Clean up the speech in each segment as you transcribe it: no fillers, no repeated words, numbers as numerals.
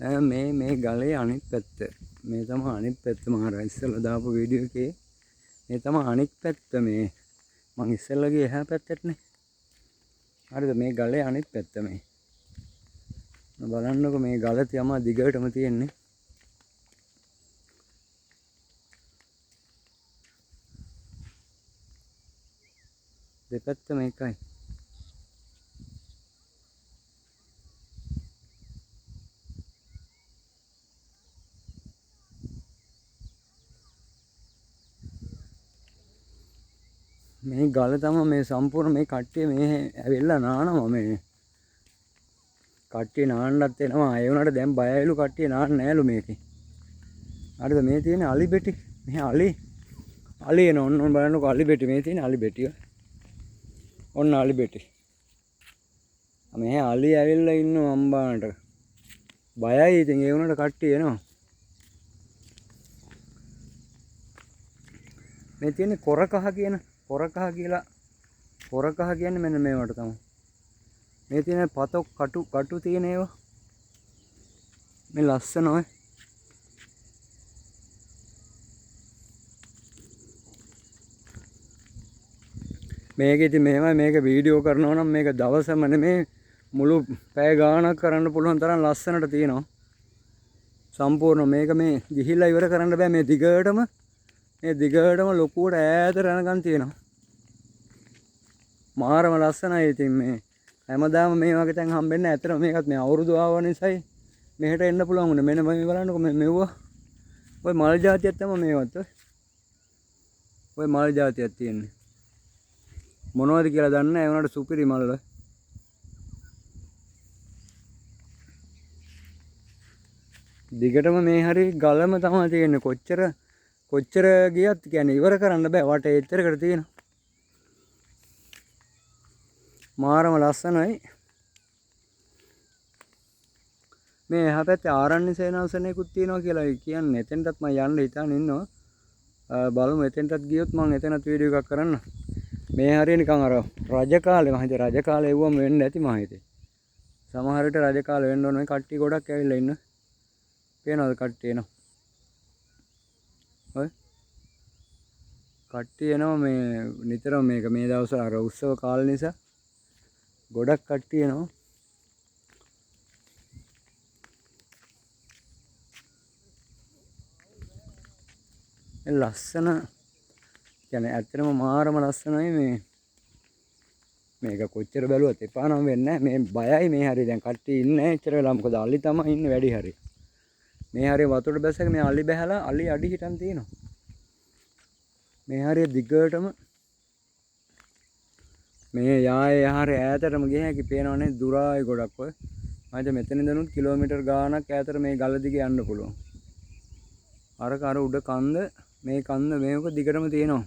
මේ ගලේ අනිත් පැත්ත. මේ තමයි අනිත් පැත්ත මම අර ඉස්සෙල්ලා දාපු වීඩියෝ එකේ. මේ තමයි අනිත් පැත්ත මේ. මං ඉස්සෙල්ලා ගියේ එහා පැත්තටනේ. හරිද? මේ ගලේ අනිත් පැත්ත මේ. බලන්නකො මේ ගල තියම දිගටම තියෙන්නේ. දෙපැත්ත මේකයි. මේ ගල තමයි මේ සම්පූර්ණ මේ කට්ටිය මේ ඇවිල්ලා නානවා මේ. කට්ටිය නාන්නත් එනවා. ඒ වුණාට දැන් බයයිලු කට්ටිය නාන්න නෑලු මේකේ. හරිද? මේ තියෙන අලි බෙටි. මේ අලි එන ඔන්න බලන්නකො අලි බෙටි. මේ තියෙන අලි බෙටිය. ඔන්න අලි බෙටි. මේ අලි ඇවිල්ලා ඉන්නවා අම්බානට. බයයි ඉතින් ඒ වුණාට කට්ටිය එනවා. මේ තියෙන්නේ කොරකහ කියන කොරකහ කියලා. කොරකහ කියන්නේ මෙන්න මේවට තමයි. මේ තියෙන පතොක් කටු තියෙන ඒවා. මේ ලස්සන ඔය. මේක ඉතින් මෙහෙමයි මේක වීඩියෝ කරනවා නම් මේක දවසම නෙමේ මුළු පැය ගාණක් කරන්න පුළුවන් තරම් ලස්සනට තියෙනවා. සම්පූර්ණ මේක මේ ගිහිල්ලා ඉවර කරන්න බෑ මේ දිගටම ලොකුවට ඈතට යනකම් තියෙනවා. මාරම ලස්සනයි ඉතින් මේ හැමදාම මේ වගේ තැන් හම්බෙන්නේ නැහැ. ඇත්තටම මේකත් මේ අවුරුදු ආව නිසායි මෙහෙට එන්න පුළුවන් වුණේ. මෙන්න මේ බලන්නකො මෙව්වා. ඔය මල් జాතියක් තමයි මේවත්. ඔය මල් జాතියක් තියෙන්නේ. මොනවද කියලා දන්නේ නැහැ. ඒ වුණාට සුපිරි මල්. දිගටම මේ හරි ගලම තමයි තියෙන්නේ. කොච්චර ගියත් කියන්නේ ඉවර කරන්න බෑ. වටේ එච්චරකට තියෙනවා. මාරම ලස්සනයි. මේ එහා පැත්තේ ආරණ්‍ය සේනාසනයකුත් තියෙනවා කියලා කියන්නේ. එතෙන්ටත් මම යන්න හිතාන ඉන්නවා. බලමු එතෙන්ටත් ගියොත් මම එතනත් වීඩියෝ එකක් කරන්න. මේ හරිය නිකන් අර රජ කාලේ මම හිතේ රජ කාලේ එවුවම වෙන්න ඇති මම හිතේ. සමහර විට රජ කාලේ වෙන්න ඕන. මේ කට්ටිය ගොඩක් ඇවිල්ලා ඉන්න. පේනවද කට්ටිය එනවා? ඔය කට්ටිය එනවා මේ නිතරම මේක මේ දවස්වල අර උත්සව කාල නිසා ගොඩක් කට්ටිය එනවා. ඒ ලස්සන කියන්නේ ඇත්තටම මාරම ලස්සනයි මේක කොච්චර බැලුවත් එපා නම් වෙන්නේ නැහැ. මේ බයයි මේ හරිය දැන් කට්ටිය ඉන්නේ එච්චර වෙලා මොකද අලි තමයි ඉන්නේ වැඩි හරිය. මේ හරිය වතුරට බැසක මේ අලි බහැලා අලි අඩි හිටන් තියෙනවා. මේ හරිය දිගටම මේ යායේ හරිය ඈතටම ගිය හැකි පේනවනේ දුරායි ගොඩක් ඔය. මම හිතා මෙතන ඉඳනුත් කිලෝමීටර් ගාණක් ඈතට මේ ගල දිගේ යන්න පුළුවන්. අර උඩ කන්ද මේ කන්ද මේක දිගටම තියෙනවා.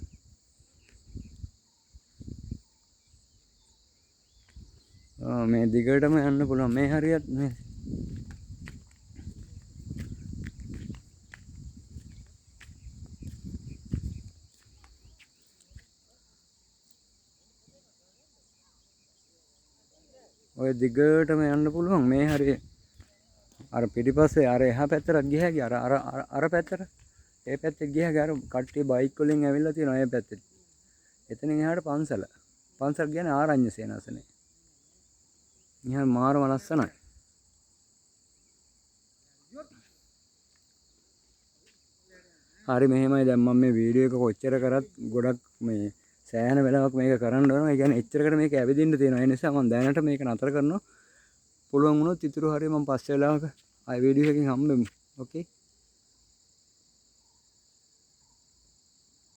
මේ දිගටම යන්න පුළුවන්. මේ හරියත් මේ ඔය දිගටම යන්න පුළුවන්. මේ හරිය අර පිටිපස්සේ අර එහා පැත්තට ගියා ගිය අර පැත්තට ඒ පැත්තේ ගියා ගාර කට්ටිය බයික් වලින් ඇවිල්ලා තියෙනවා ඒ පැත්තේ. එතනින් එහාට පන්සල කියන්නේ ආරණ්‍ය සේනාසනේ. ඉතින් මාරම ලස්සනයි. හරි මෙහෙමයි දැන් මම මේ වීඩියෝ එක කොච්චර කරත් ගොඩක් මේ සෑහෙන වෙලාවක් මේක කරන්න ඕන. ඒ කියන්නේ එච්චරකට මේක ඇවිදින්න තියෙනවා. ඒ නිසා මම දැනට මේක නතර කරනවා. පුළුවන් වුණොත් ඉතුරු හරිය මම පස්සේ වෙලාවක ආයි වීඩියෝ එකකින් හම්බෙමු. ඕකේ.